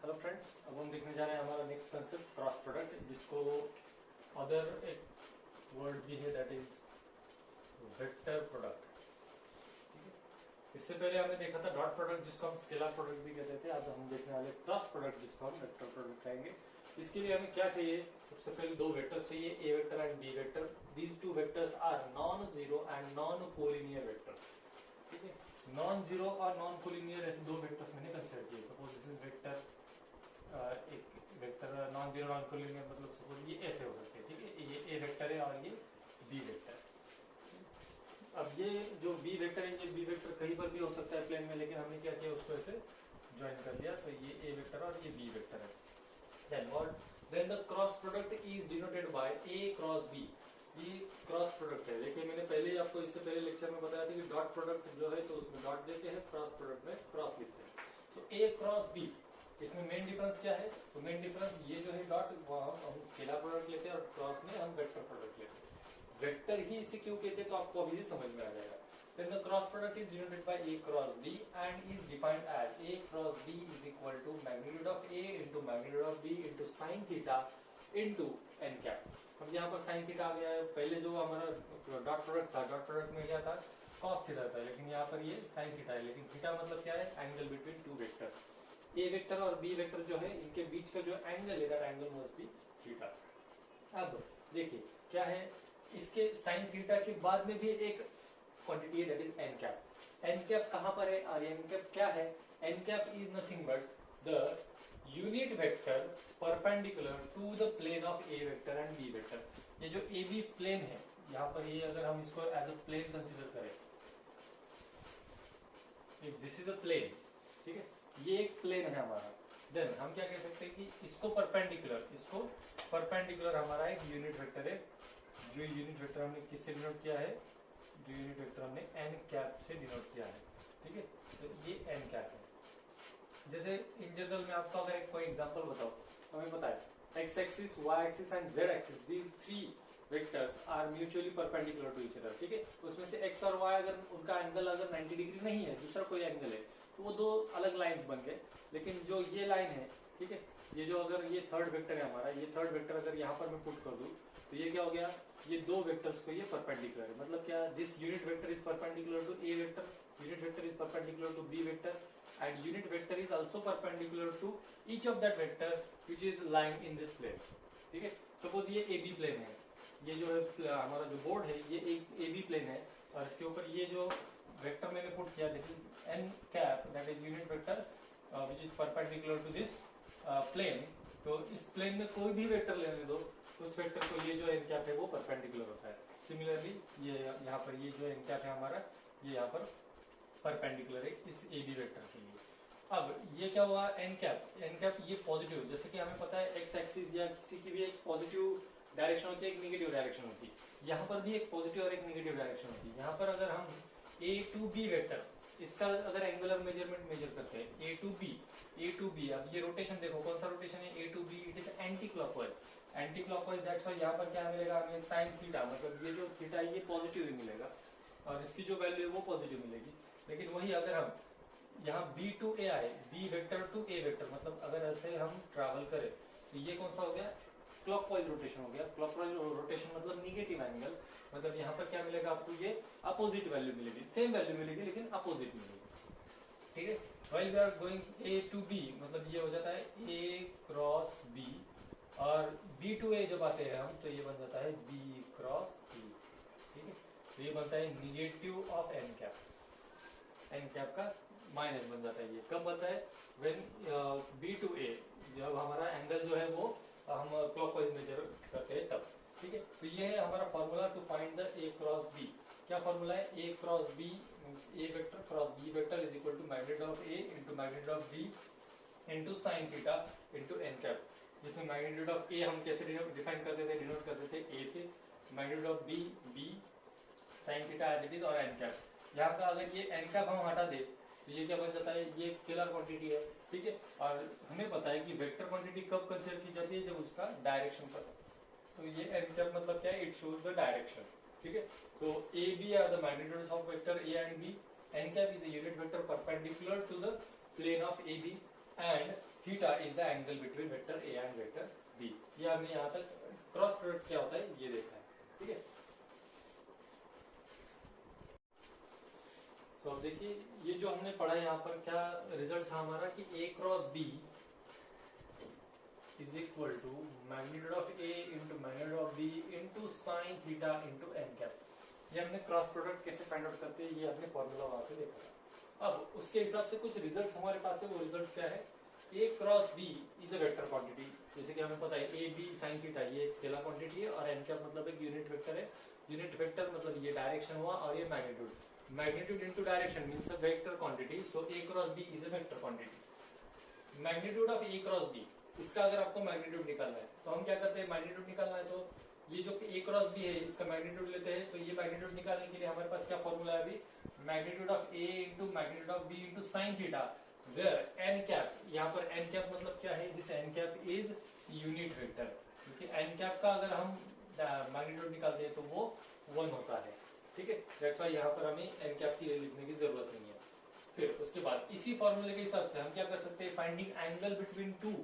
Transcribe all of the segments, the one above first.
Hello friends, अब हम देखने जा रहे हैं हमारा नेक्स्ट कंसेप्ट क्रॉस प्रोडक्ट, जिसको अदर एक वर्ड भी है दैट इज वेक्टर प्रोडक्ट। ठीक है, इससे पहले हमने देखा था डॉट प्रोडक्ट जिसको हम स्केलर प्रोडक्ट भी कहते थे। आज हम देखने वाले क्रॉस प्रोडक्ट जिसको हम वेक्टर प्रोडक्ट कहेंगे। इसके लिए हमें क्या चाहिए? सबसे पहले दो वेक्टर्स चाहिए, A vector and B vector. These two vectors are non zero and non collinear vectors. ठीक है, नॉन जीरो और नॉन कोलिनियर ऐसे दो वेक्टर्स मैंने कंसिडर किए। सपोज दिस इज वेक्टर, एक vector non zero non collinear, मतलब सपोज ये ऐसे हो सकते हैं। ठीक है, ये ए वेक्टर है और ये बी वेक्टर है। अब ये जो बी वेक्टर है, ये बी वेक्टर कहीं पर भी हो सकता है प्लेन में, लेकिन हमने क्या किया, उसको ऐसे ज्वाइन कर लिया, तो ये ए वेक्टर और ये बी वेक्टर है। Then the cross product is denoted by A cross B. ये क्रॉस प्रोडक्ट है। देखिए, मैंने पहले आपको इससे पहले लेक्चर में बताया था कि डॉट प्रोडक्ट जो है तो उसमें डॉट देते हैं, क्रॉस प्रोडक्ट में क्रॉस लिखते हैं। तो ए क्रॉस बी, इसमें मेन डिफरेंस क्या है? तो मेन डिफरेंस ये जो है डॉट, हम स्केलर प्रोडक्ट लेते हैं और क्रॉस में हम वेक्टर प्रोडक्ट लेते हैं। वेक्टर ही इसे क्यों कहते हैं तो आपको अभी समझ में आ जाएगा। Then the cross product is denoted by A cross B and is defined as A cross B is equal to magnitude of A into magnitude of B into sin theta into n cap। अब यहाँ पर sin theta आ गया है। पहले जो हमारा dot product था, dot product में क्या था? cos थीटा था, लेकिन यहाँ पर ये sin थीटा है। लेकिन थीटा मतलब क्या है? Angle between two vectors. A vector और बी वेक्टर जो है, इनके बीच का जो एंगल है, that angle must be theta. अब देखिए क्या है, इसके sin थीटा के बाद में भी एक क्वांटिटी है that is N cap. N cap कहां पर है और एन कैप क्या है? N cap is nothing but the unit vector perpendicular to the plane of A vector and B vector. ये जो ए बी प्लेन है, यहाँ पर ये अगर हम इसको एज अ प्लेन कंसिडर करें, if this is a plane, ठीक है, ये एक प्लेन है हमारा, देन हम क्या कह सकते हैं कि इसको परपेंडिकुलर हमारा एक यूनिट वेक्टर है। जो यूनिट वेक्टर हमने किससे डिनोट किया है? जो यूनिट वेक्टर हमने एन कैप से डिनोट किया है। ठीक है, तो ये एन कैप है। जैसे इन जनरल में आपको अगर एक कोई एग्जांपल बताओ, तो हमें बताए X axis, Y axis and Z axis, these three vectors are mutually perpendicular to each other. ठीक है, उसमें से एक्स और वाई अगर उनका एंगल अगर 90 डिग्री नहीं है, दूसरा कोई एंगल है, तो वो दो अलग लाइंस बन गए। लेकिन जो ये लाइन है, ठीक है, ये जो अगर ये थर्ड वेक्टर है हमारा, ये थर्ड वेक्टर अगर यहाँ पर मैं पुट कर दूं, तो ये क्या हो गया? ये दो वेक्टर्स को ये परपेंडिकुलर है। मतलब क्या? This unit vector is perpendicular to A vector, unit vector is perpendicular to B vector and unit vector is also perpendicular to each of that vector which is lying in this plane. ठीक है, suppose ये A be plain है, ये जो है हमारा जो board है, ये एक ए बी प्लेन है, और इसके ऊपर ये जो वेक्टर मैंने पुट किया, that is N cap, that is unit vector which is perpendicular to this plane. तो इस प्लेन में कोई भी वेक्टर लेने दो, उस वेक्टर को ये जो एन कैप है वो परपेंडिकुलर होता है। सिमिलरली ये यहाँ पर ये जो एन कैप है हमारा, ये यहाँ पर परपेंडिकुलर है इस ए बी वेक्टर के लिए। अब ये क्या हुआ? एन कैप ये पॉजिटिव, जैसे कि हमें पता है एक्स एक्सिस या किसी की भी एक पॉजिटिव डायरेक्शन होती है, एक नेगेटिव डायरेक्शन होती है। यहाँ पर भी एक पॉजिटिव और एक नेगेटिव डायरेक्शन होती है। यहाँ पर अगर हम ए टू बी वेक्टर, इसका अगर एंगुलर मेजरमेंट मेजर करते हैं, ए टू बी, अब ये रोटेशन देखो, कौन सा रोटेशन है? A to B, it is anti clockwise. Anti clockwise, that's why यहाँ पर क्या मिलेगा हमें? साइन थीटा, मतलब ये जो थीटा है ये पॉजिटिव ही मिलेगा और इसकी जो वैल्यू है वो पॉजिटिव मिलेगी। लेकिन वही अगर हम यहाँ बी टू ए आए, B vector to A vector, मतलब अगर ऐसे हम ट्रैवल करें, तो ये कौन सा हो गया? क्लॉकवाइज रोटेशन हो गया। क्लॉकवाइज रोटेशन मतलब निगेटिव एंगल, मतलब यहाँ पर क्या मिलेगा आपको? ये अपोजिट वैल्यू मिलेगी, सेम वैल्यू मिलेगी लेकिन अपोजिट मिलेगी। ठीक है, while we are going A to B, मतलब ये हो जाता है ए क्रॉस बी, और बी टू ए जब आते हैं हम, तो ये बन जाता है बी क्रॉस बी। ठीक है, तो ये बनता है negative of N cap, N cap का माइनस बन जाता है। ये कब बनता है? व्हेन बी टू ए, जब हमारा एंगल जो है वो हम क्लॉकवाइज मेजर करते हैं तब। ठीक है, तो ये है हमारा formula to find the A cross B. क्या फॉर्मूला है? A cross B means A vector cross B vector is equal to magnitude of A into magnitude of B into sine theta into N cap. जिसमें magnitude of A हम कैसे define करते थे? Denote करते थे A से, magnitude of B B, sine theta as it is, और N cap. यहाँ का अगर ये एन कैप हम हटा दे तो ये क्या बन जाता है? ये एक स्केलर क्वांटिटी है। ठीक है, और हमें पता है कि वेक्टर क्वांटिटी कब कंसीडर की जाती है? जब उसका डायरेक्शन पता। तो ये एन कैप मतलब क्या है? It shows the direction. ठीक है, तो A B are the magnitudes of vector A and B, N cap is a unit vector perpendicular to the plane of A B, and theta is the angle between vector A and vector B. ये हमने यहाँ तक cross product क्या होता है ये देखा है, ठीक है। तो अब देखिए ये जो हमने पढ़ा यहाँ पर क्या रिजल्ट था हमारा कि A cross B is equal to magnitude of A into magnitude of B into sine theta into N cap. ये हमने क्रॉस प्रोडक्ट कैसे फाइंड आउट करते हैं ये हमने फॉर्मूला वहां से देखा था। अब उसके हिसाब से कुछ रिजल्ट्स हमारे पास है, वो रिजल्ट्स क्या है, A cross B is a vector quantity, जैसे कि हमें पता है ए बी साइन थीटा ये एक स्केलर क्वांटिटी है और एन कैप मतलब एक यूनिट वेक्टर है। यूनिट वेक्टर मतलब ये डायरेक्शन हुआ और ये magnitude, magnitude into direction means a vector quantity, so A cross B is a vector quantity. Magnitude of A cross B, इसका अगर आपको मैग्नीट्यूड निकालना है तो हम क्या करते हैं, मैग्नीट्यूड निकालना है तो ये जो ए क्रॉस बी है इसका मैग्नीट्यूड लेते हैं, तो ये मैग्नीट्यूड निकालने के लिए हमारे पास क्या फॉर्मूला है अभी, magnitude of A into magnitude of B into sine theta, where N cap, यहाँ पर एन कैप मतलब क्या है, this N cap is unit vector, क्योंकि एन कैप का अगर हम मैग्नीट्यूड निकालते हैं तो वो 1 होता है, ठीक है। दैट्स व्हाई यहाँ पर हमें एन कैप की लिखने की जरूरत नहीं है। फिर उसके बाद इसी फॉर्मूले के हिसाब से हम क्या कर सकते हैं, finding angle between two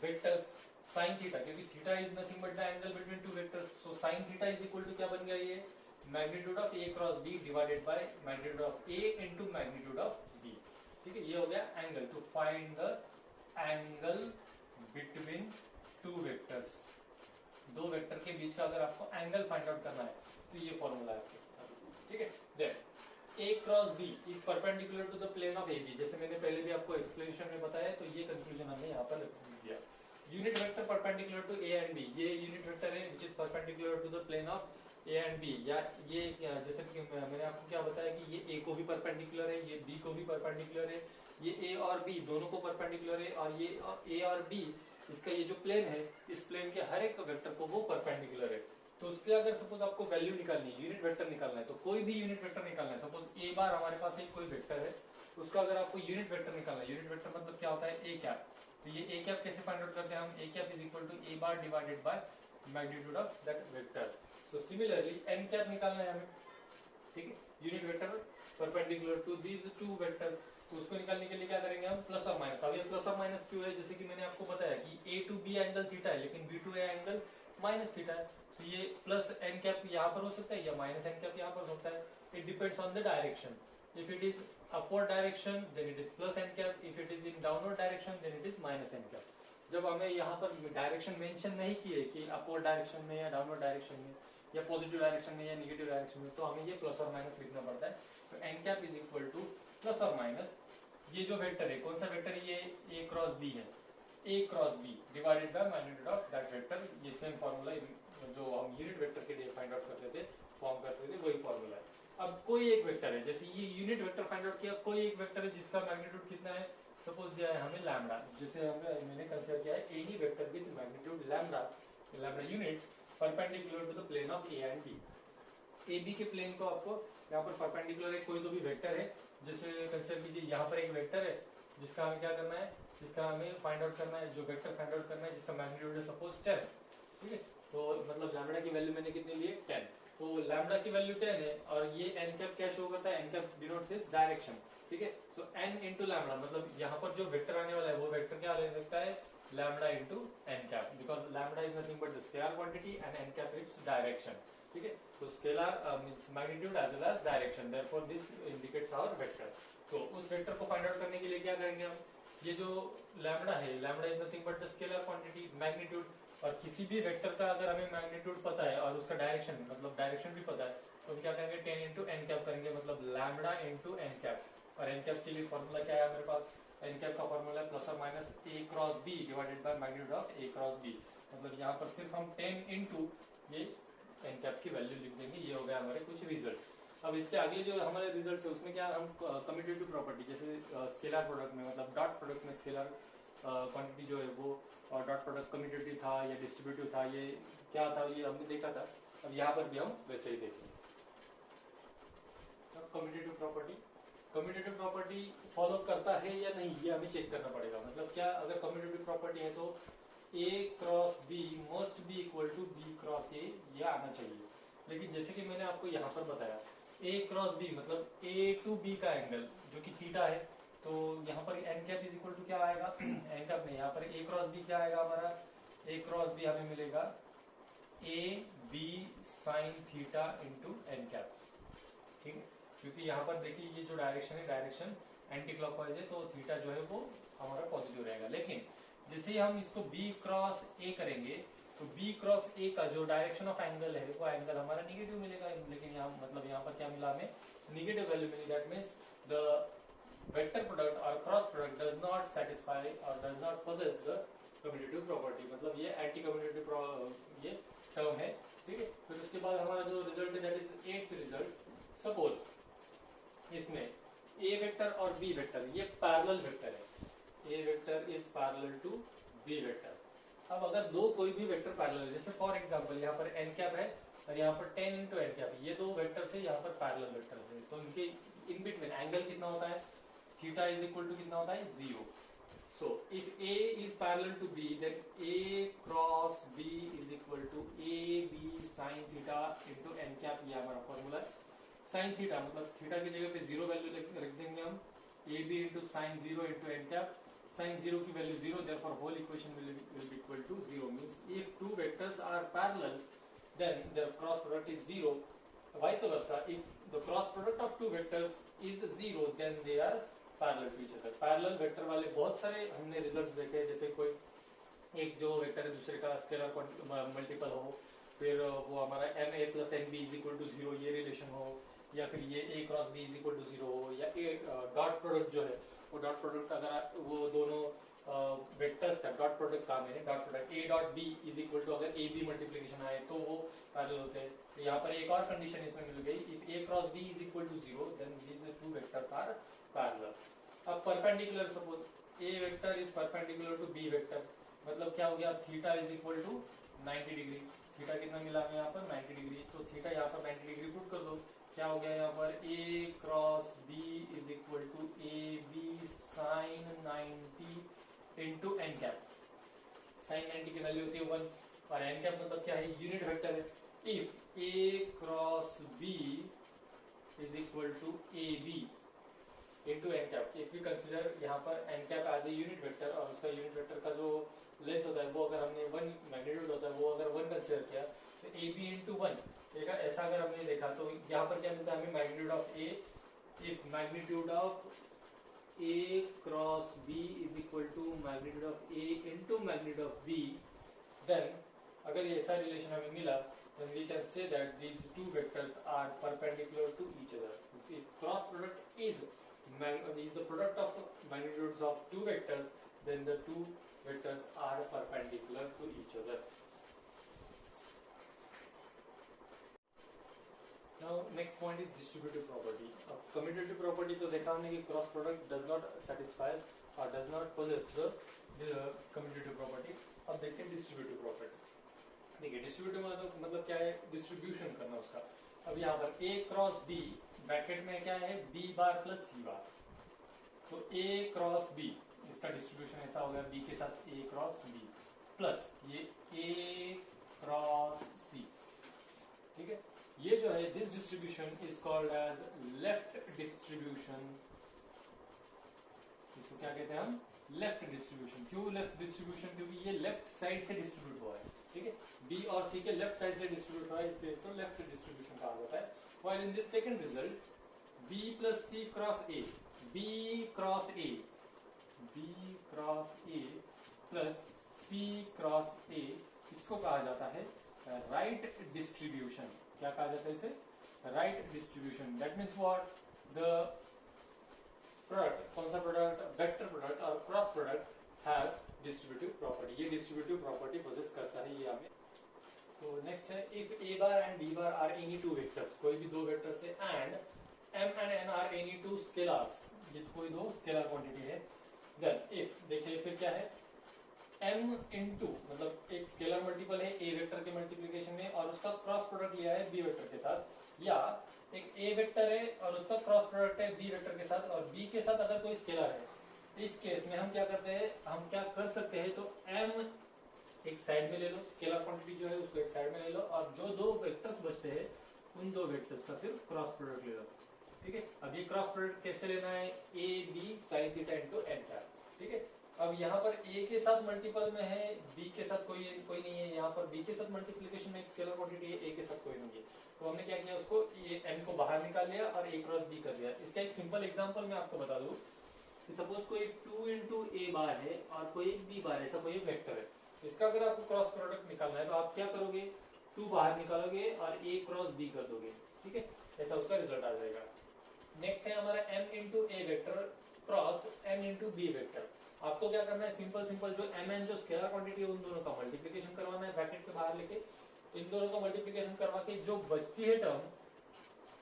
vectors sine theta, क्योंकि theta is nothing but the angle between two vectors, so sine theta is equal to क्या बन गया, ये magnitude of A cross B divided by magnitude of A into magnitude of B, ठीक है। ये हो गया angle, to find the angle between two vectors, दो वेक्टर के बीच का अगर आपको एंगल फाइंड आउट करना है तो ये फॉर्मूला है आपके, ठीक है। Then A cross B is perpendicular to the plane of A B, जैसे मैंने पहले भी आपको एक्सप्लेनेशन में बताया, तो ये कंक्लूजन हमने यहाँ पर दिया। Unit vector perpendicular to A and B, ये यूनिट वेक्टर है which is perpendicular to the plane of A and B, या ये जैसे कि मैंने आपको क्या बताया कि ये ए को भी परपेंडिकुलर है, ये बी को भी परपेंडिकुलर है, ये ए और बी दोनों को परपेंडिकुलर है, और ये ए और बी इसका ये जो प्लेन है इस प्लेन के हर एक वेक्टर को वो परपेंडिकुलर है। तो उसके अगर सपोज आपको वैल्यू निकालनी है, यूनिट वेक्टर निकालना है, तो कोई भी यूनिट वेक्टर निकालना है, सपोज ए बार हमारे पास एक कोई वेक्टर है, उसका अगर आपको यूनिट वेक्टर निकालना है, यूनिट वेक्टर मतलब क्या होता है, ए कैप, तो ये ए कैप कैसे फाइंड आउट करते हैं हम, A cap is equal to A bar divided by magnitude of that vector. So similarly N cap निकालना है हमें, ठीक है, unit vector perpendicular to these two vectors, तो उसको निकालने के लिए क्या करेंगे हम, प्लस और माइनस। अब ये प्लस और माइनस क्यों है, जैसे कि मैंने आपको बताया कि A to B angle theta है लेकिन B to A angle minus theta है, तो ये प्लस एन कैप यहाँ पर हो सकता है या माइनस एन कैप यहाँ पर हो सकता है, it depends on the direction. If it is upward direction then it is plus N cap, if it is in downward direction then it is minus N cap. जब हमें यहाँ पर direction mention नहीं किए कि अपवर्ड डायरेक्शन में या downward direction में या पॉजिटिव डायरेक्शन में या नेगेटिव डायरेक्शन में, तो हमें ये प्लस और माइनस लिखना पड़ता है। तो N cap is equal to plus और माइनस, ये जो वेक्टर है कौन सा वेक्टर है, ये ए क्रॉस बी है, A cross B divided by magnitude of that vector, ये सेम फॉर्मूला जो हम यूनिट वेक्टर के लिए फाइंड आउट करते थे, फॉर्म करते थे, वही फॉर्मूला है। अब कोई एक वेक्टर है, जैसे ये यूनिट वेक्टर फाइंड आउट किया, कोई एक वेक्टर है जिसका मैग्नीट्यूड कितना है, सपोज दिया है हमें लैम्डा, जिसे मैंने कंसीडर किया है any vector with magnitude lambda, lambda units perpendicular to the plane of A and B. A B के प्लेन को आपको यहाँ पर परपेंडिकुलर है कोई तो भी वेक्टर है, जैसे कंसीडर कीजिए यहाँ पर एक वेक्टर है जिसका हमें क्या करना है, जिसका हमें फाइंड आउट करना है, जो वेक्टर फाइंड आउट करना है जिसका मैग्नीट्यूड है सपोज 10, ठीक है। तो मतलब लैम्डा की वैल्यू मैंने कितनी ली है 10, तो लैम्डा की वैल्यू 10 है और ये एन कैप क्या शो करता है, N cap denotes is direction, ठीक है। सो एन इंटू लैम्डा मतलब यहाँ पर जो वेक्टर आने वाला है वो वेक्टर क्या ले सकता है, lambda into N cap, because lambda is nothing but the scalar quantity and N cap its direction, ठीक है। तो scalar means magnitude as well as direction, therefore this indicates our vector. तो उस वेक्टर को फाइंड आउट करने के लिए क्या करेंगे हम, ये जो लैम्डा है, lambda is nothing but the scalar quantity magnitude, और किसी भी वेक्टर का अगर हमें मैग्नीट्यूड पता है और उसका डायरेक्शन मतलब डायरेक्शन भी पता है, तो हम क्या करेंगे 10 इंटू एन कैप करेंगे, मतलब लैम्डा इंटू एन कैप। और एन कैप के लिए फॉर्मूला क्या है हमारे पास, एन कैप का फॉर्मूला है प्लस और minus A cross B divided by magnitude of A cross B, मतलब यहाँ पर सिर्फ हम 10 इंटू ये एन कैप की वैल्यू लिख देंगे। ये हो गया हमारे कुछ रिजल्ट्स। अब इसके आगे जो हमारे रिजल्ट्स है उसमें क्या हम कम्यूटेटिव प्रॉपर्टी, जैसे स्केलर प्रोडक्ट में मतलब डॉट प्रोडक्ट में स्केलर क्वांटिटी जो है वो और डॉट प्रोडक्ट कम्यूटेटिव था या डिस्ट्रीब्यूटिव था, ये क्या था ये हमने देखा था। अब यहाँ पर भी हम वैसे ही देखेंगे। कम्यूटेटिव प्रॉपर्टी फॉलो करता है या नहीं ये हमें चेक करना पड़ेगा। मतलब क्या, अगर कम्यूटेटिव प्रॉपर्टी है तो A cross B must be equal to B cross A, ये आना चाहिए। लेकिन जैसे कि मैंने आपको यहाँ पर बताया ए क्रॉस बी मतलब ए टू बी का एंगल जो कि थीटा है, तो यहाँ पर N cap is equal to क्या आएगा, एन कैप नहीं, यहाँ पर ए क्रॉस बी क्या आएगा हमारा, ए क्रॉस बी हमें मिलेगा A B sine theta into N cap, ठीक है, क्योंकि यहाँ पर देखिए ये जो डायरेक्शन है, डायरेक्शन एंटी क्लॉकवाइज है, तो थीटा जो है वो हमारा पॉजिटिव रहेगा। लेकिन जैसे ही हम इसको बी क्रॉस ए करेंगे तो बी क्रॉस ए का जो डायरेक्शन ऑफ एंगल है वो एंगल हमारा निगेटिव मिलेगा, लेकिन यहाँ मतलब यहाँ पर क्या मिला हमें, निगेटिव वैल्यू मिली। That means the vector product और cross product does not satisfy और does not possess the commutative property, मतलब ये एंटी कम्यूटेटिव ये टर्म है, ठीक है। फिर उसके बाद हमारा जो रिजल्ट है that is eighth result, suppose इसमें ए वेक्टर और बी वेक्टर ये पैरेलल वेक्टर है, A vector is parallel to B vector. अब अगर दो कोई भी वेक्टर पैरेलल है, जैसे फॉर एग्जांपल यहाँ पर एन कैप है और यहाँ पर 10 इंटू एन कैप, ये दो वेक्टर से यहाँ पर पैरेलल वेक्टर है, तो इनके इन बिटवीन एंगल कितना होता है, थीटा इज इक्वल टू कितना होता है, 0। So if A is parallel to B then A cross B is equal to A B sine theta into N cap, ये हमारा फॉर्मूला है। साइन थीटा मतलब थीटा की जगह पे 0 वैल्यू रख देंगे हम, A B into sine 0 into N cap, sin 0 की value 0, therefore whole equation will be equal to 0, means if two vectors are parallel then their cross product is 0, vice versa if the cross product of two vectors is 0 then they are parallel to each other। parallel vector वाले बहुत सारे हमने results देखे हैं, जैसे कोई एक जो वेक्टर है दूसरे का स्केलर मल्टीपल हो, फिर वो हमारा ma plus nb is equal to 0 ये रिलेशन हो, या फिर ये a cross b is equal to 0 हो, या डॉट प्रोडक्ट जो है वो डॉट प्रोडक्ट अगर वो दोनों वेक्टर्स का डॉट प्रोडक्ट काम है, dot product A dot B is equal to अगर ए बी मल्टीप्लीकेशन आए तो वो पैरेलल होते हैं। तो यहाँ पर एक और कंडीशन इसमें मिल गई, if A cross B is equal to 0 then these two vectors are parallel. अब perpendicular, suppose A vector is perpendicular to B vector, मतलब क्या हो गया, theta is equal to 90 degree, theta कितना मिला हमें यहाँ पर 90 डिग्री, तो थीटा यहाँ पर 90 डिग्री पुट कर दो, क्या हो गया यहाँ पर a cross b is equal to A B sine 90 into N cap, sine 90 की वैल्यू होती है 1 और एन कैप मतलब क्या है, यूनिट वेक्टर है। If a cross b is equal to A B into N cap, if we consider यहाँ पर N cap as a unit vector और उसका यूनिट वेक्टर का जो लेंथ होता है वो अगर हमने 1 मैग्नीट्यूड होता है वो अगर 1 कंसिडर किया तो ए बी इंटू 1, ऐसा अगर हमने देखा तो यहाँ पर क्या मिलता है हमें, magnitude of A, if magnitude of A cross B is equal to magnitude of A into magnitude of B, then अगर ये ऐसा रिलेशन हमें मिला then we can say that these two vectors are perpendicular to each other। You see, cross product is the product of magnitudes of two vectors, then the two vectors are perpendicular to each other। Now next point is distributive property। अब commutative property तो देखा हमने कि cross product does not satisfy or does not possess the commutative property। अब देखते हैं distributive property। देखिए distributive मतलब क्या है, डिस्ट्रीब्यूशन करना उसका। अब यहाँ पर a क्रॉस b ब्रैकेट में क्या है, b bar plus c bar, तो a क्रॉस b इसका डिस्ट्रीब्यूशन ऐसा हो गया, b के साथ a क्रॉस b प्लस ये a क्रॉस c, ठीक है। ये जो है this distribution is called as left distribution, इसको क्या कहते हैं हम, लेफ्ट डिस्ट्रीब्यूशन। क्यों लेफ्ट डिस्ट्रीब्यूशन, क्योंकि ये लेफ्ट साइड से डिस्ट्रीब्यूट हुआ है, ठीक है, B और C के लेफ्ट साइड से डिस्ट्रीब्यूट हुआ है, इसलिए इसको लेफ्ट डिस्ट्रीब्यूशन कहा जाता है। While in this second result B plus C cross A, B cross A, B cross A plus C cross A, इसको कहा जाता है राइट डिस्ट्रीब्यूशन। क्या कहा जाता है इसे, right distribution. That means what, the product, कौन सा प्रोडक्ट, वेक्टर प्रोडक्ट और cross product have distributive property, ये डिस्ट्रीब्यूटिव प्रॉपर्टी पोजेस करता है ये हमें। तो नेक्स्ट है, if a bar and b bar are any two vectors, कोई भी दो वेक्टर्स है, and m and n are any two scalars, ये कोई दो स्केलर क्वांटिटी है, देन इफ, देखिए फिर क्या है, m इनटू मतलब एक स्केलर मल्टीपल है a वेक्टर के मल्टीप्लिकेशन में और उसका क्रॉस प्रोडक्ट लिया है b वेक्टर के साथ, या एक a वेक्टर है और उसका क्रॉस प्रोडक्ट है b वेक्टर के साथ और b के साथ अगर कोई स्केलर है, इस केस में हम क्या करते हैं, हम क्या कर सकते हैं, तो m एक साइड में ले लो, स्केलर क्वांटिटी जो है उसको एक साइड में ले लो और जो दो वेक्टर्स बचते हैं उन दो वेक्टर्स का फिर क्रॉस प्रोडक्ट ले लो, ठीक है। अब ये क्रॉस प्रोडक्ट कैसे लेना है, a B sine theta into N cap, ठीक है। अब यहाँ पर ए के साथ मल्टीपल में है, बी के साथ कोई नहीं है, यहाँ पर बी के साथ मल्टीप्लीकेशन में एक स्केलर क्वांटिटी है, ए के साथ कोई नहीं है, तो हमने क्या किया, उसको ये एन को बाहर निकाल लिया और ए क्रॉस बी कर दिया। इसका एक सिंपल एग्जांपल मैं आपको बता दूं कि सपोज कोई 2 इंटू ए बार है और कोई बी बार है, ऐसा कोई वेक्टर है, इसका अगर आपको क्रॉस प्रोडक्ट निकालना है तो आप क्या करोगे, 2 बाहर निकालोगे और ए क्रॉस बी कर दोगे, ठीक है, ऐसा उसका रिजल्ट आ जाएगा। नेक्स्ट है हमारा m into A vector cross n into B vector. आपको क्या करना है, सिंपल जो mn जो स्केलर क्वांटिटी है उन दोनों का मल्टीप्लिकेशन करवाना है ब्रैकेट के बाहर लेके, इन दोनों का मल्टीप्लिकेशन करवा के जो बचती है टर्म,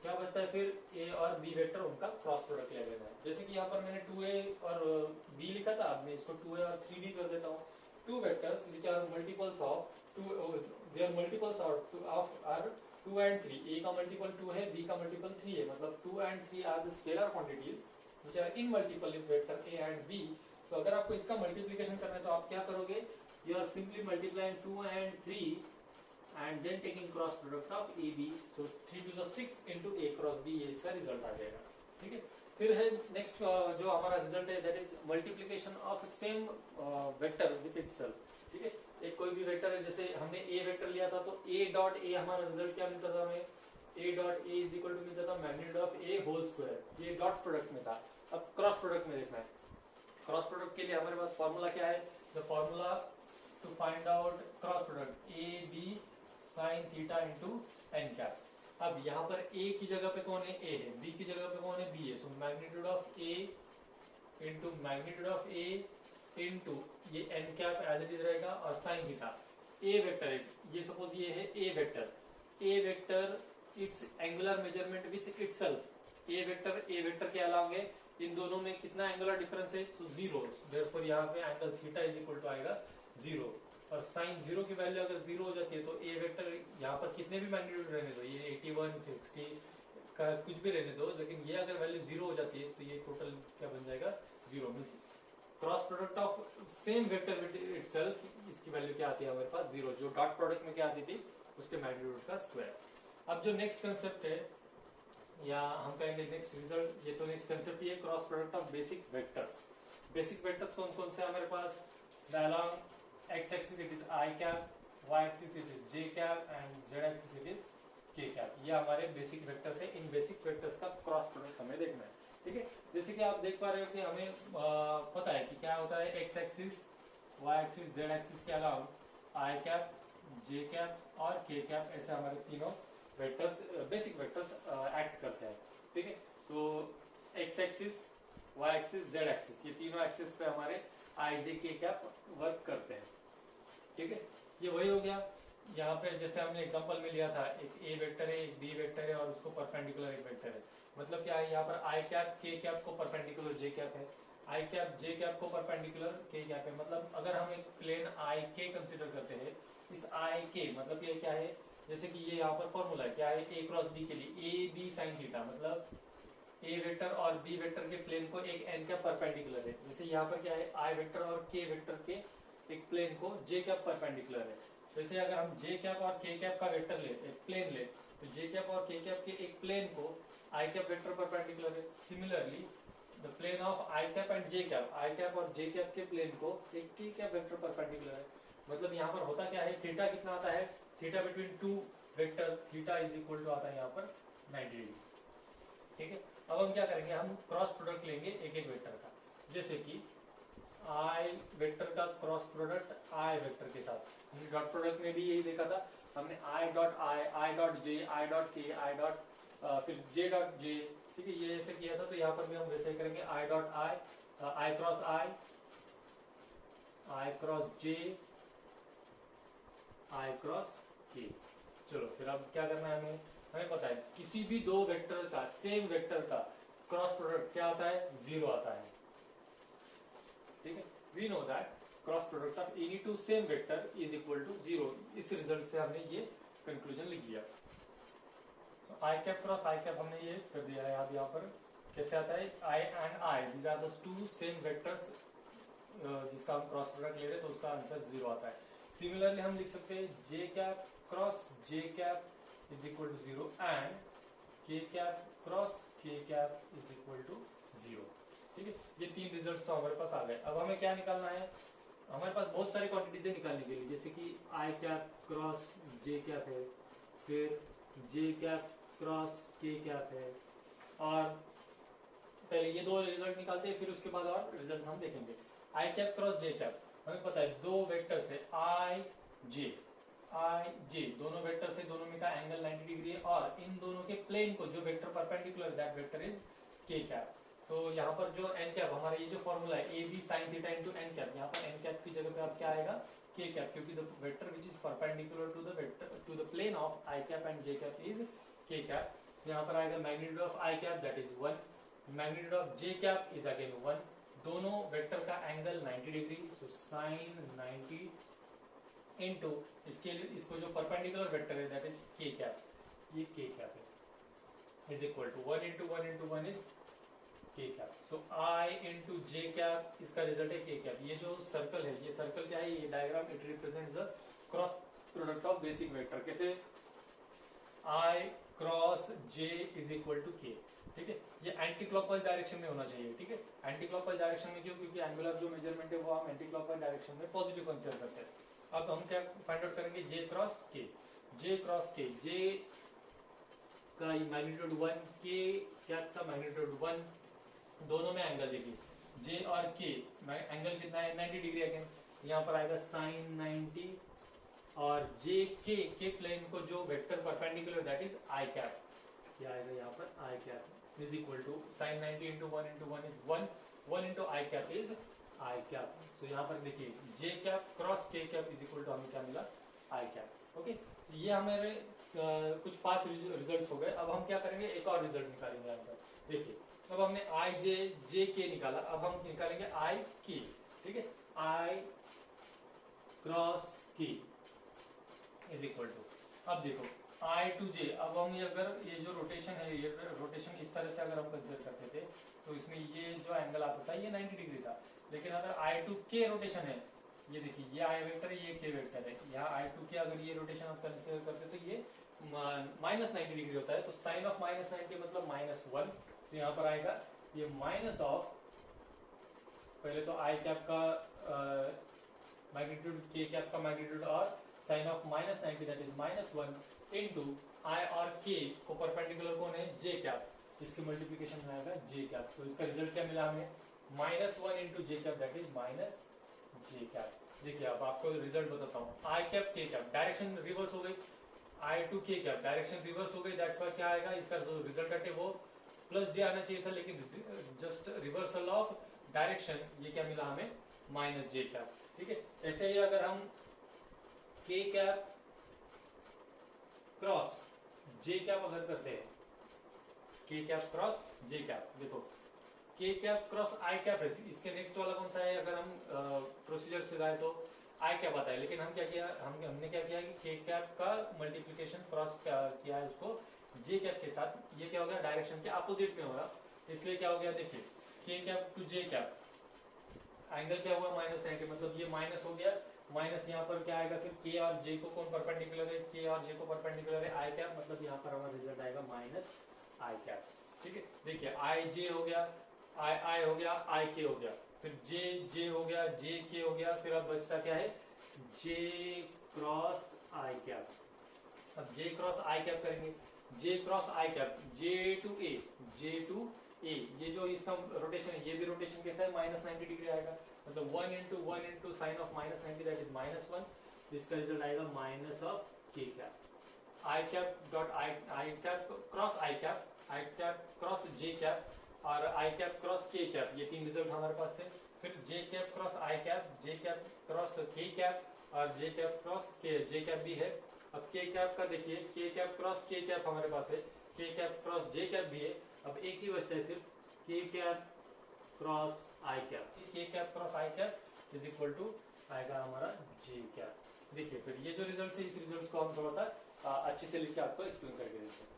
क्या बचता है फिर a और b वेक्टर उनका क्रॉस प्रोडक्ट ले लेना है। जैसे कि यहाँ पर मैंने 2a और b लिखा था, अब मैं इसको 2a और 3b कर देता हूँ। Two vectors which are multiples of they are multiples of are 2 and 3, a का मल्टीपल 2 है, b का मल्टीपल 3 है, मतलब 2 and 3 are the scalar quantities which are in multiple in vector a and b। तो अगर आपको इसका मल्टीप्लिकेशन करना है तो आप क्या करोगे, you are simply multiplying 2 and 3 and then taking cross product of a b, so 3 to the 6 into a cross b, ये इसका रिजल्ट आ जाएगा, ठीक है। फिर है नेक्स्ट जो हमारा रिजल्ट है that is multiplication of same vector with itself, ठीक है। एक कोई भी वेक्टर है, जैसे हमने ए वेक्टर लिया था तो ए डॉट ए हमारा रिजल्ट क्या मिलता था हमें, a dot a is equal to मिलता था magnitude of a whole square, ये डॉट प्रोडक्ट में था। अब क्रॉस प्रोडक्ट में देखना है, क्रॉस प्रोडक्ट के लिए हमारे पास फॉर्मूला क्या है, the formula to find out cross product a B sine theta into N cap. अब यहाँ पर a की जगह पे कौन है, a है, b की जगह पे कौन है, b है, so magnitude of a into magnitude of a into ये N cap as it is रहेगा और साइन थीटा। ए वेक्टर है, ये सपोज ये है A vector it's angular measurement with itself. A vector के अलावा इन दोनों में कितना एंगुलर डिफरेंस है, तो 0, देयरफॉर यहाँ पे angle theta is equal to आएगा 0, और साइन 0 की वैल्यू अगर 0 हो जाती है तो ए वेक्टर यहाँ पर कितने भी मैग्नीट्यूड रहने दो, ये 81 60 का कुछ भी रहने दो, लेकिन ये अगर वैल्यू 0 हो जाती है तो ये टोटल क्या बन जाएगा, 0 means cross product of same vector with itself, इसकी वैल्यू क्या आती है हमारे पास 0, जो डॉट प्रोडक्ट में क्या आती थी उसके मैग्नीट्यूड का स्क्वायर। अब जो नेक्स्ट कंसेप्ट है, या हम कहेंगे नेक्स्ट रिजल्ट, ये तो नेक्स्ट कंसेप्ट ये cross product of basic vectors. Basic vectors कौन कौन से हमारे पास, along x axis it is I cap, y axis it is j cap and z axis it is k cap। ये हमारे basic vectors है, इन basic vectors का cross product हमें देखना है, ठीक है। जैसे कि आप देख पा रहे हो कि हमें पता है कि क्या होता है, x axis, y axis, z axis के अलावा I कैप, j कैप और k कैप, ऐसे हमारे तीनों वेक्टर्स बेसिक वेक्टर्स एक्ट करते हैं, ठीक है। तो x axis, y axis, z axis, ये तीनों एक्सिस पे हमारे i j k cap work करते हैं, ठीक है। ये वही हो गया, यहाँ पे जैसे हमने एग्जांपल में लिया था, एक ए वेक्टर है, एक बी वेक्टर है और उसको परपेंडिकुलर एक वेक्टर है, मतलब क्या है, यहाँ पर आई कैप के कैप को परपेंडिकुलर जे कैप है, आई कैप जे कैप को परपेंडिकुलर के कैप है। मतलब अगर हम एक प्लेन आई के कंसिडर करते हैं, इस आई के मतलब ये क्या है, जैसे कि ये यहाँ पर फॉर्मूला है, क्या है, ए क्रॉस बी के लिए ए बी साइन थीटा, मतलब ए वेक्टर और बी वेक्टर के प्लेन को एक एन कैप परपेंडिकुलर है। जैसे यहाँ पर क्या है, आई वेक्टर और के वेक्टर के एक प्लेन को जे कैप परपेंडिकुलर है। जैसे अगर हम जे कैप और के कैप का वेक्टर ले, एक प्लेन ले, तो जे कैप और के कैप के एक प्लेन को आई कैप वेक्टर परपेंडिकुलर है। Similarly the plane of i cap and j cap, I cap और जे कैप के प्लेन को एक के कैप वेक्टर परपेंडिकुलर है। मतलब यहाँ पर होता क्या है, थीटा कितना आता है, theta between two vector, theta is equal to आता है यहाँ पर 90 डिग्री, ठीक है। अब हम क्या करेंगे, हम क्रॉस प्रोडक्ट लेंगे एक एक वेक्टर का, जैसे कि आई वेक्टर का क्रॉस प्रोडक्ट आई वेक्टर के साथ, हमने डॉट प्रोडक्ट में भी यही देखा था, हमने I dot I dot J, I dot के, आई डॉट फिर जे डॉट जे, ठीक है, ये ऐसे किया था। तो यहाँ पर भी हम वैसे ही करेंगे, I dot I cross I cross J, I cross के। चलो फिर अब क्या करना है, हमें पता है किसी भी दो वेक्टर का, सेम वेक्टर का क्रॉस प्रोडक्ट क्या आता है, 0 आता है, ठीक है। We know that cross product of any two same vector is equal to 0। इस रिजल्ट से हमने ये कंक्लूजन लिख दिया। I cap cross I cap हमने ये कर दिया है। अब यहाँ पर कैसे आता है, I and I, these are the two same vectors, जिसका हम क्रॉस प्रोडक्ट ले रहे हैं तो उसका आंसर 0 आता है। सिमिलरली हम लिख सकते हैं J cap cross J cap is equal to 0 and K cap cross K cap is equal to 0। ठीक है, ये तीन रिजल्ट तो हमारे पास आ गए। अब हमें क्या निकालना है, हमारे पास बहुत सारी क्वांटिटीज है निकालने के लिए, जैसे कि आई कैप क्रॉस जे कैप है, फिर जे कैप क्रॉस के कैप है, और पहले ये दो रिजल्ट निकालते हैं, फिर उसके बाद और रिजल्ट हम देखेंगे। आई कैप क्रॉस जे कैप, हमें पता है दो वेक्टर से आई जे दोनों वेक्टर से, दोनों में का एंगल 90 डिग्री है, और इन दोनों के प्लेन को जो vector perpendicular that vector is के कैप। तो यहाँ पर जो एन कैप, हमारा ये जो फॉर्मूला है a B sine theta into N cap, यहाँ पर एन कैप की जगह पे अब क्या आएगा, के कैप, क्योंकि the vector which is perpendicular to the vector to the plane of i cap and j cap is के कैप। यहाँ पर आएगा magnitude of i cap that is 1, magnitude of j cap is again 1, दोनों vector का angle 90 degree, so sine 90 into इसके लिए इसको जो परपेंडिकुलर वेक्टर है दैट इज के कैप, ये के कैप है, is equal to 1 into 1 into 1 is के कैप। सो आई इंटू जे कैप, इसका रिजल्ट है के कैप। ये जो सर्कल है, ये सर्कल क्या है, ये diagram it represents the cross product of basic vector. कैसे, I cross J is equal to K. ठीक है, ये एंटी क्लॉकवाइज डायरेक्शन में होना चाहिए। ठीक है, एंटी क्लॉकवाइज डायरेक्शन में क्यों, क्योंकि एंगुलर जो मेजरमेंट है वो हम एंटी क्लॉकवाइज डायरेक्शन में पॉजिटिव कंसीडर करते हैं। अब हम क्या फाइंड आउट करेंगे, जे क्रॉस के, जे क्रॉस के, जे का मैग्नीट्यूड 1, के कैप का मैग्नीट्यूड 1, दोनों में एंगल देखिए, जे और के एंगल कितना है 90 डिग्री, अगेन यहाँ पर आएगा साइन 90, और जे के प्लेन को जो vector perpendicular that is I cap, क्या आएगा यहाँ पर I cap is equal to sine 90 into 1 into 1 is 1, 1 into I cap is I cap. So यहाँ पर देखिए J cap cross K cap is equal to हमें क्या मिला, आई कैप। ओके, ये हमारे कुछ 5 रिजल्ट्स हो गए। अब हम क्या करेंगे, एक और रिजल्ट निकालेंगे यहाँ पर। देखिए, अब हमने आई जे के निकाला, अब हम निकालेंगे आई के। ठीक है, आई क्रॉस के इज इक्वल टू, अब देखो आई टू जे, अब हम ये अगर ये जो रोटेशन है, ये रोटेशन इस तरह से अगर हम कंसिडर करते थे तो इसमें ये जो एंगल आता था ये 90 डिग्री था, लेकिन अगर आई टू के रोटेशन है, ये देखिए ये आई वेक्टर है, ये के वेक्टर है, यहाँ आई टू के अगर ये रोटेशन आप कंसिडर करते तो ये माइनस 90 डिग्री होता है, तो साइन ऑफ माइनस 90 मतलब -1, तो यहाँ पर आएगा ये माइनस ऑफ, पहले तो आई कैप का मैग्नीट्यूड, के कैप का मैग्नीट्यूड, और sine of -90 that is -1 into i और के को परपेंडिकुलर कौन है, जे कैप, इसकी मल्टीप्लिकेशन में आएगा जे कैप। तो इसका रिजल्ट क्या मिला हमें, -1 into J cap that is minus J cap. देखिए अब आपको रिजल्ट बताता हूँ, आई cap k cap direction reverse हो गई, आई टू के कैप डायरेक्शन रिवर्स हो गई, दैट्स व्हाई क्या आएगा, इसका जो रिजल्ट है वो प्लस जे आना चाहिए था, लेकिन जस्ट रिवर्सल ऑफ डायरेक्शन, ये क्या मिला हमें, माइनस जे कैप। ठीक है, ऐसे ही अगर हम के कैप क्रॉस जे कैप अगर करते हैं, के कैप क्रॉस जे कैप, देखो के कैप क्रॉस आई कैप है, इसके नेक्स्ट वाला कौन सा है, अगर हम प्रोसीजर से जाए तो आई कैप आता है, लेकिन हम क्या किया, हमने क्या किया कि के कैप का मल्टीप्लिकेशन क्रॉस किया है उसको जे कैप के साथ, ये क्या हो गया, डायरेक्शन के अपोजिट में होगा, इसलिए क्या हो गया, देखिए k cap to j cap, angle क्या हुआ -90, मतलब ये माइनस हो गया, माइनस यहाँ पर क्या आएगा, फिर के और जे को कौन परपेंडिकुलर है, के और जे को परपेंडिकुलर है आई कैप, मतलब यहाँ पर हमारा रिजल्ट आएगा माइनस आई कैप। ठीक है, देखिए आई जे हो गया, आई हो गया, आई के हो गया, फिर जे हो गया, जे के हो गया, फिर अब बचता क्या है, जे क्रॉस आई कैप। अब जे क्रॉस आई कैप करेंगे, J cross I cap, J to A, ये जो इसका रोटेशन है, ये भी रोटेशन कैसा है, -90 डिग्री आएगा, मतलब 1 into 1 into sine of -90 that is -1, तो इसका रिजल्ट आएगा माइनस ऑफ के cap. I cap dot I cap cross I cap, I cap cross J cap, और आई कैप क्रॉस के कैप, ये तीन रिजल्ट हमारे पास थे। फिर जे कैप क्रॉस आई कैप, जे कैप क्रॉस के कैप, और जे कैप क्रॉस के जे cap भी है। अब के कैप का देखिए, k cap cross K cap हमारे पास है, के कैप क्रॉस जे कैप भी है, अब एक ही बचता है सिर्फ k cap cross I cap, k cap cross I cap is equal to आएगा हमारा जे कैप। देखिए फिर ये जो रिजल्ट है, इस रिजल्ट को हम थोड़ा सा अच्छे से लिख के आपको एक्सप्लेन करके देते हैं।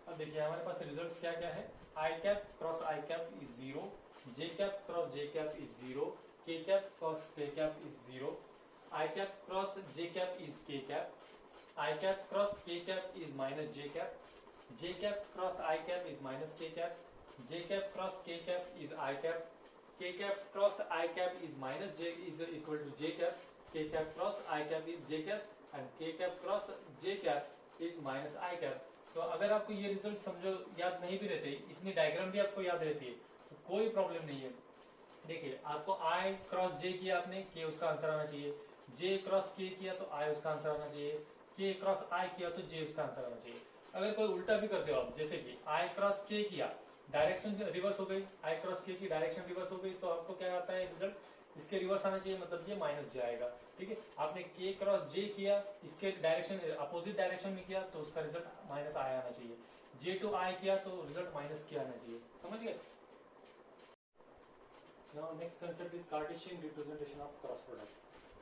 अब देखिए हमारे पास रिजल्ट्स क्या क्या है, I cap cross I cap is 0, J cap cross J cap is 0, K cap cross K cap is 0, I cap cross J cap is के cap, I cap cross K cap is minus J cap, J cap cross I cap is minus K cap. J cap cross K cap is I cap. K cap cross I cap is minus J is equal to J cap. K cap cross I cap is J cap and K cap cross J cap is minus I cap. तो अगर आपको ये result समझो याद नहीं भी रहते, इतनी डायग्राम भी आपको याद रहती है तो कोई प्रॉब्लम नहीं है। देखिए आपको I क्रॉस J किया आपने, K उसका आंसर आना चाहिए। J क्रॉस K किया तो I उसका आंसर आना चाहिए। K क्रॉस I किया तो J उसका आंसर आना चाहिए। अगर कोई उल्टा भी करते हो आप, जैसे कि I क्रॉस K किया, डायरेक्शन रिवर्स हो गई, I क्रॉस K की डायरेक्शन रिवर्स हो गई, तो आपको क्या आता है रिजल्ट, इसके रिवर्स आना चाहिए, मतलब ये माइनस J आएगा। ठीक है, आपने K क्रॉस J किया, इसके डायरेक्शन अपोजिट डायरेक्शन में किया तो उसका रिजल्ट माइनस I आना चाहिए। J टू I किया तो रिजल्ट माइनस K आना चाहिए। समझ गए? Now next concept is Cartesian representation of cross product.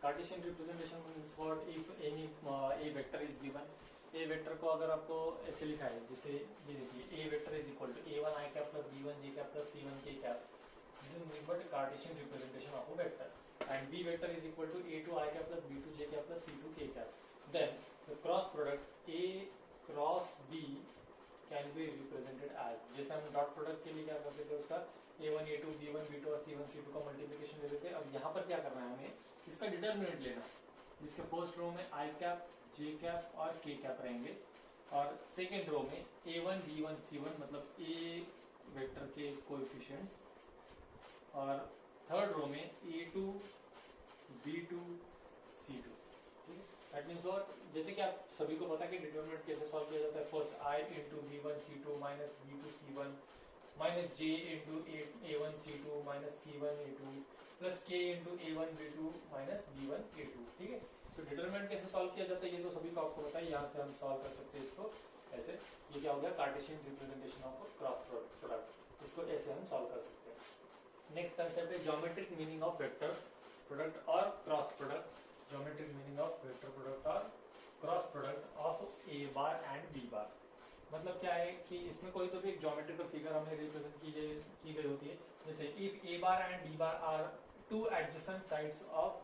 Cartesian representation means what? If any a vector is given, a vector को अगर आपको ऐसे लिखा है, जैसे ये देखिए a vector is equal to a1 I cap plus b1 j cap plus c1 k cap. This is nothing but Cartesian representation of a vector. And b vector is equal to a2 I cap plus b2 j cap plus c2 k cap. Then the cross product a cross b can be represented as, जैसे हम dot product के लिए क्या करते थे, उसका a1 a2 b1 b2 और c1 c2 का मल्टीप्लिकेशन ले लेते हैं। अब यहाँ पर क्या करना है, हमें इसका डिटरमिनेंट लेना, जिसके फर्स्ट रो में i कैप j कैप और k कैप रहेंगे, और सेकेंड रो में a1 b1 c1 मतलब a वेक्टर के कोएफिशिएंट्स, और थर्ड रो में a2 b2 c2। That means what, जैसे कि आप सभी को पता है कि डिटरमिनेंट कैसे सॉल्व किया जाता है, first i into b1 c2 minus b2 c1 minus j into a1 c2 minus c1 a2 plus k into a1 b2 minus b1 a2। ठीक है, तो डिटरमिनेंट कैसे सॉल्व किया जाता है ये तो सभी को आपको पता है, यहाँ से हम सॉल्व कर सकते हैं इसको ऐसे। ये क्या हो गया, Cartesian representation of cross product, इसको ऐसे हम सॉल्व कर सकते हैं। नेक्स्ट कंसेप्ट है geometric meaning of vector product और cross product. Geometric meaning of vector product और cross product of A bar and B bar. मतलब क्या है कि इसमें कोई तो भी एक ज्योमेट्रिकल फिगर हमें रिप्रेजेंट की गई होती है, जैसे if a bar and B bar are two adjacent sides of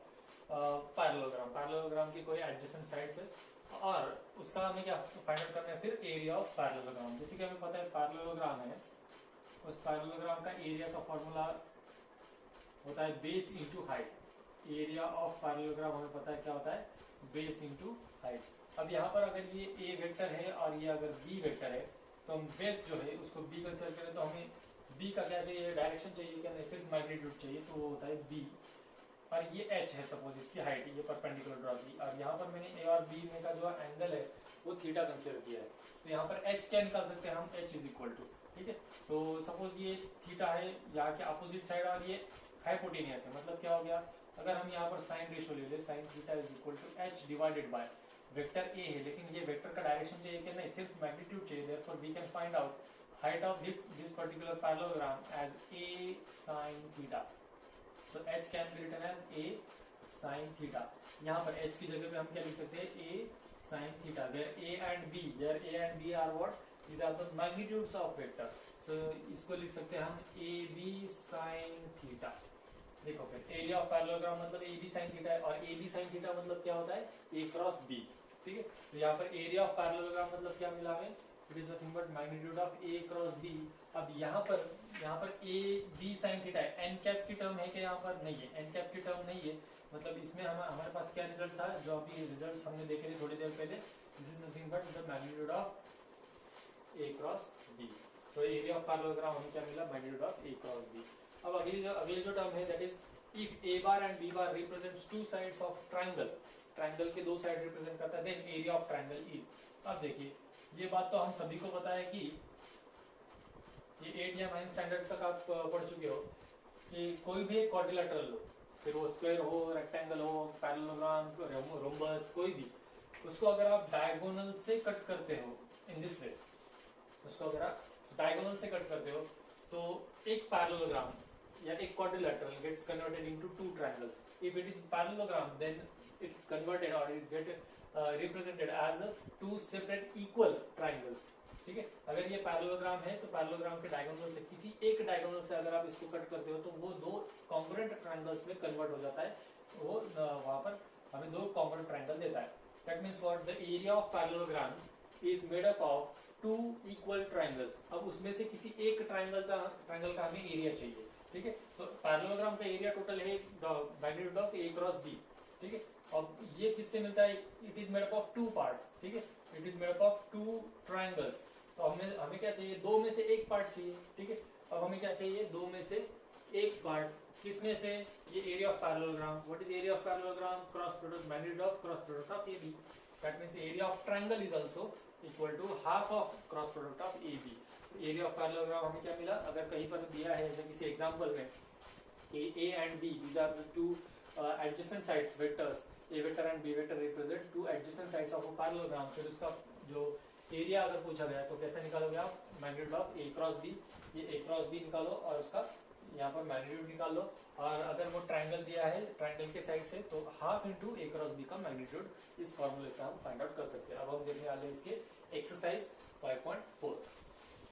parallelogram, parallelogram की कोई एडजेसेंट साइड्स है, और उसका हमें क्या फाइंड आउट करना है फिर एरिया ऑफ पैरेललोग्राम। जैसे कि हमें पता है पैरेललोग्राम है, उस पैरेललोग्राम का एरिया का फॉर्मूला होता है base into height. Area of parallelogram हमें पता है क्या होता है, बेस इंटू हाइट। अब यहाँ पर अगर ये ए वेक्टर है और ये अगर बी वेक्टर है, तो हम बेस जो है उसको बी कंसिडर करें तो हमें बी का क्या चाहिए, डायरेक्शन चाहिए, क्या नहीं सिर्फ मैग्नीट्यूड चाहिए, तो वो होता है बी। और ये एच है सपोज, इसकी हाइट ये परपेंडिकुलर ड्रॉ की, और यहाँ पर मैंने ए और बी में का जो एंगल है वो थीटा कंसिडर किया है, तो यहाँ पर एच क्या निकाल सकते हैं हम, एच इज इक्वल टू, ठीक है, तो सपोज ये थीटा है यहाँ के अपोजिट साइड और ये हाइपोटेनियस है, मतलब क्या हो गया, अगर हम यहाँ पर साइन रेशो ले ले, sine theta is equal to h divided by vector a है, लेकिन ये वेक्टर का डायरेक्शन चाहिए कि नहीं, सिर्फ मैग्नीट्यूड चाहिए, therefore we can find out height of this particular parallelogram as a sin theta. So h can be written as a sin theta. यहाँ पर h की जगह पे हम क्या लिख सकते हैं, a sin theta, where a and b are what, these are the magnitudes of vector. So इसको लिख सकते हैं हम a b sin theta। देखो फिर एरिया ऑफ पैरेललोग्राम मतलब a b sin theta है, और a b sin theta मतलब क्या होता है, a क्रॉस b, ठीक है। तो यहाँ पर एरिया ऑफ पैरेललोग्राम मतलब क्या मिला हमें, it is nothing but magnitude of a cross b। अब यहाँ पर a b sin थीटा है, n कैप की टर्म है क्या, यहाँ पर नहीं है, n कैप की टर्म नहीं है, मतलब इसमें हमारे पास क्या रिजल्ट था, जो अभी रिजल्ट हमने देखे थे थोड़ी देर पहले, this is nothing but the magnitude of a cross b। So area of parallelogram हमें क्या मिला, magnitude of a cross b। अब अगली जो टर्म है that is if a bar and b bar represents two sides of triangle, triangle के दो side represent करता है, then area of triangle is. अब देखिए ये बात तो हम सभी को पता है कि ये 8 या 9 स्टैंडर्ड तक आप पढ़ चुके हो कि कोई भी एक क्वाड्रिलेटरल हो, फिर वो स्क्वायर हो, रेक्टेंगल हो, पैरेललोग्राम, रोम्बस, कोई भी, उसको अगर आप डायगोनल से कट करते हो इन दिस वे, उसको अगर आप डायगोनल से कट करते हो तो एक पैरेललोग्राम या एक quadrilateral gets converted into two triangles. If it is parallelogram then it converted और it get represented as two separate equal triangles, ठीक है। अगर ये पैरेललोग्राम है तो पैरेललोग्राम के डायगोनल से किसी एक डायगोनल से अगर आप इसको कट करते हो तो वो दो कॉन्ग्रुएंट ट्रायंगल्स में कन्वर्ट हो जाता है, वो वहां पर हमें दो कॉन्ग्रुएंट ट्रायंगल देता है। That means what, the area of parallelogram is made up of two equal triangles. अब उसमें से किसी एक ट्राइंगल का हमें एरिया चाहिए, ठीक है। तो पैरेललोग्राम का एरिया टोटल है magnitude of A cross b, ठीक है। अब ये किससे मिलता है, it is made up of two parts, ठीक है, it is made up of two triangles. तो हमें क्या चाहिए, दो में से एक पार्ट चाहिए, ठीक है। अब हमें क्या चाहिए, दो में से एक पार्ट, किसमें से, ये area of parallelogram. What is area of parallelogram, cross product magnitude of cross product of AB, that means area of triangle is also equal to half of cross product of AB। Area of parallelogram हमें क्या मिला, अगर कहीं पर दिया है जैसे किसी एग्जांपल में A and B, these are the two adjacent sides vectors, A vector and B vector represent two adjacent sides of a parallelogram। फिर उसका जो एरिया अगर पूछा गया तो कैसे निकालोगे आप, magnitude of A cross B, ये A क्रॉस B निकालो और उसका यहाँ पर मैग्नीट्यूड निकाल लो। और अगर वो ट्राइंगल दिया है ट्राइंगल के साइड से तो half into A cross B का मैग्नीट्यूड इस फॉर्मूले से हम फाइंड आउट कर सकते हैं। अब हम देखने वाले हैं इसके एक्सरसाइज 5.4।